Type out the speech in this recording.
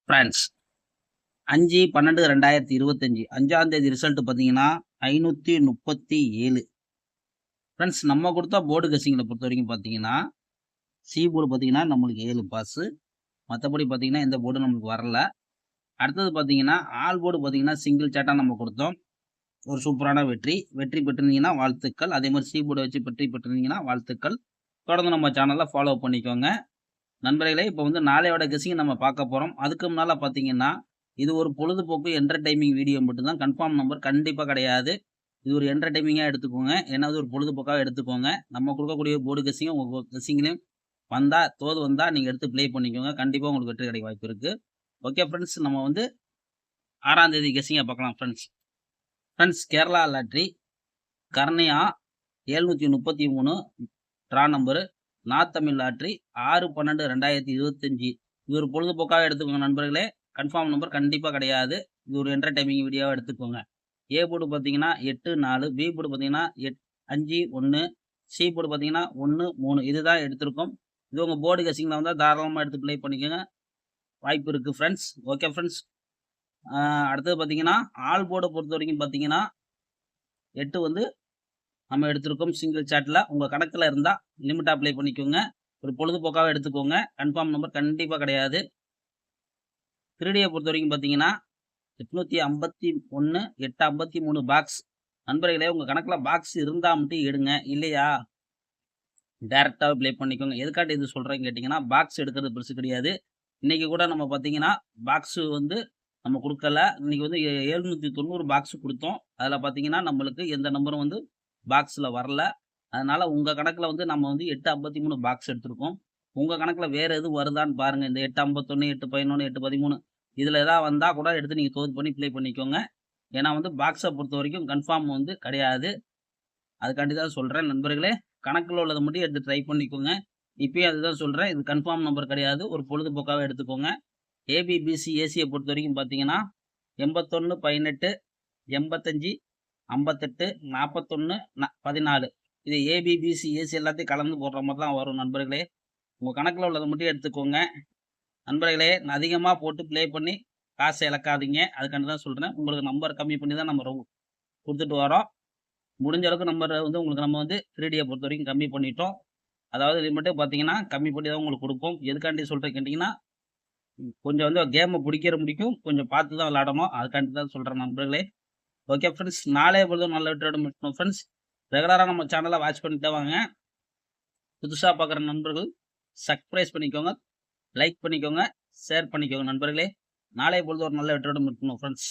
France 5/12/2025 5ஆம் தேதி result பார்த்தீங்கன்னா 537. ஃப்ரெண்ட்ஸ் நம்ம கொடுத்த போர்டு கெஸ்ஸிங்கில் பொறுத்த வரைக்கும் பார்த்தீங்கன்னா சி போர்டு பார்த்தீங்கன்னா நம்மளுக்கு 7 பாஸு. மற்றபடி பார்த்தீங்கன்னா எந்த போர்டும் நம்மளுக்கு வரல. அடுத்தது பார்த்தீங்கன்னா ஆல் போர்டு பார்த்தீங்கன்னா சிங்கிள் சாட்டாக நம்ம கொடுத்தோம். ஒரு சூப்பரான வெற்றி பெற்றிருந்தீங்கன்னா வாழ்த்துக்கள். அதே மாதிரி சி போர்டை வச்சு வெற்றி பெற்றிருந்தீங்கன்னா வாழ்த்துக்கள். தொடர்ந்து நம்ம சேனலில் ஃபாலோ பண்ணிக்கோங்க நண்பர்களே. இப்போ வந்து நாளையோட கெஸ்ஸிங் நம்ம பார்க்க போகிறோம். அதுக்கு முன்னால் பார்த்தீங்கன்னா இது ஒரு பொழுதுபோக்கு என்டர்டைமிங் வீடியோ மட்டும்தான். கன்ஃபார்ம் நம்பர் கண்டிப்பாக கிடையாது. இது ஒரு என்டர்டைமிங்காக எடுத்துக்கோங்க. ஏன்னா அது ஒரு பொழுதுபோக்காக எடுத்துக்கோங்க. நம்ம கொடுக்கக்கூடிய போர்டு கெஸ்ஸிங்கும் உங்கள் கெஸ்ஸிங்லேயும் தோது வந்தால் நீங்கள் எடுத்து ப்ளே பண்ணிக்கோங்க. கண்டிப்பாக உங்களுக்கு வெற்றி கிடைக்க வாய்ப்பு இருக்குது. ஓகே ஃப்ரெண்ட்ஸ், நம்ம வந்து 6ஆம் தேதி கெஸ்ஸிங்கை பார்க்கலாம் friends. Kerala lottery Karunya 733 draw number. North Tamil lottery 6/12/2025. இது ஒரு பொழுதுபோக்காக எடுத்துக்கோங்க நண்பர்களே. கன்ஃபார்ம் நம்பர் கண்டிப்பாக கிடையாது. இது ஒரு என்டர்டைமிங் வீடியோவாக எடுத்துக்கோங்க. ஏ போர்டு பார்த்தீங்கன்னா 8-4, பி போர்டு பார்த்தீங்கன்னா 5-1, சி போர்டு பார்த்தீங்கன்னா 1-3. இதுதான் எடுத்திருக்கோம். இது உங்கள் போர்டு கெஸ்ஸிங்கில் வந்தால் தாராளமாக எடுத்து ப்ளே பண்ணிக்கோங்க. வாய்ப்பு இருக்குது ஃப்ரெண்ட்ஸ். ஓகே ஃப்ரெண்ட்ஸ், அடுத்தது பார்த்தீங்கன்னா ஆல் போர்டை பொறுத்த வரைக்கும் பார்த்தீங்கன்னா 8 வந்து நம்ம எடுத்திருக்கோம் சிங்கிள் சாட்டில். உங்கள் கணக்கில் இருந்தால் லிமிட்டாக ப்ளே பண்ணிக்கோங்க. ஒரு பொழுதுபோக்காக எடுத்துக்கோங்க. கன்ஃபார்ம் நம்பர் கண்டிப்பாக கிடையாது. 3Dயை பொறுத்த வரைக்கும் பார்த்தீங்கன்னா 851 853 பாக்ஸ். நண்பர்களே, உங்கள் கணக்கில் பாக்ஸ் இருந்தால் மட்டும் எடுங்க. இல்லையா டேரெக்டாக ப்ளே பண்ணிக்கோங்க. எதுக்காட்டி இது சொல்கிறேன்னு கேட்டிங்கன்னா, பாக்ஸ் எடுக்கிறது பெருசு கிடையாது. இன்றைக்கி கூட நம்ம பார்த்தீங்கன்னா பாக்ஸு வந்து நம்ம கொடுக்கல. இன்றைக்கி வந்து 790 பாக்ஸு கொடுத்தோம். அதில் பார்த்தீங்கன்னா நம்மளுக்கு எந்த நம்பரும் வந்து பாக்ஸில் வரல. அதனால் உங்கள் கணக்கில் வந்து நம்ம வந்து 853 பாக்ஸ் எடுத்திருக்கோம். உங்கள் கணக்கில் வேறு எதுவும் வருதான்னு பாருங்கள். இந்த 851 811 813 இதில் எதாவது வந்தால் கூட எடுத்து நீங்கள் தோது பண்ணி ப்ளே பண்ணிக்கோங்க. ஏன்னா வந்து பாக்ஸை பொறுத்த வரைக்கும் கன்ஃபார்ம் வந்து கிடையாது. அதுக்காண்டி தான் சொல்கிறேன் நண்பர்களே. கணக்கில் உள்ளதை மட்டும் எடுத்து ட்ரை பண்ணிக்கோங்க. இப்போயும் அதுதான் சொல்கிறேன். இது கன்ஃபார்ம் நம்பர் கிடையாது. ஒரு பொழுதுபோக்காக எடுத்துக்கோங்க. ஏபிபிசி ஏசியை பொறுத்த வரைக்கும் பார்த்தீங்கன்னா 81 18 85 58 41 14. இது ஏபிபிசி ஏசி எல்லாத்தையும் கலந்து போடுற மாதிரி தான் வரும் நண்பர்களே. உங்கள் கணக்கில் உள்ளதை மட்டும் எடுத்துக்கோங்க நண்பர்களே. அதிகமாக போட்டு ப்ளே பண்ணி காசை இழக்காதீங்க. அதுக்காண்டி தான் சொல்கிறேன். உங்களுக்கு நம்பர் கம்மி பண்ணி தான் நம்ம கொடுத்துட்டு வரோம். முடிஞ்ச அளவுக்கு நம்பரை வந்து உங்களுக்கு நம்ம வந்து 3Dயை பொறுத்த வரைக்கும் கம்மி பண்ணிட்டோம். அதாவது லிமிட்டு பார்த்தீங்கன்னா கம்மி பண்ணி தான் உங்களுக்கு கொடுப்போம். எதுக்காண்டி சொல்கிறேன் கேட்டிங்கன்னா, கொஞ்சம் வந்து கேமை முடிக்கும். கொஞ்சம் பார்த்து தான் விளையாடணும். அதுக்காண்டி தான் சொல்கிறேன் நண்பர்களே. ஓகே ஃப்ரெண்ட்ஸ், நாளே பொழுதும் நல்ல வெற்றியோட முடிக்கணும் ஃப்ரெண்ட்ஸ். ரெகுலராக நம்ம சேனலை வாட்ச் பண்ணிட்டே வாங்க. புதுசாக பார்க்குற நண்பர்கள் சப்ஸ்கிரைப் பண்ணிக்கோங்க, லைக் பண்ணிக்கோங்க, ஷேர் பண்ணிக்கோங்க நண்பர்களே. நாளை பொழுது ஒரு நல்ல வெற்றியோட முடிக்கணும் ஃப்ரெண்ட்ஸ்.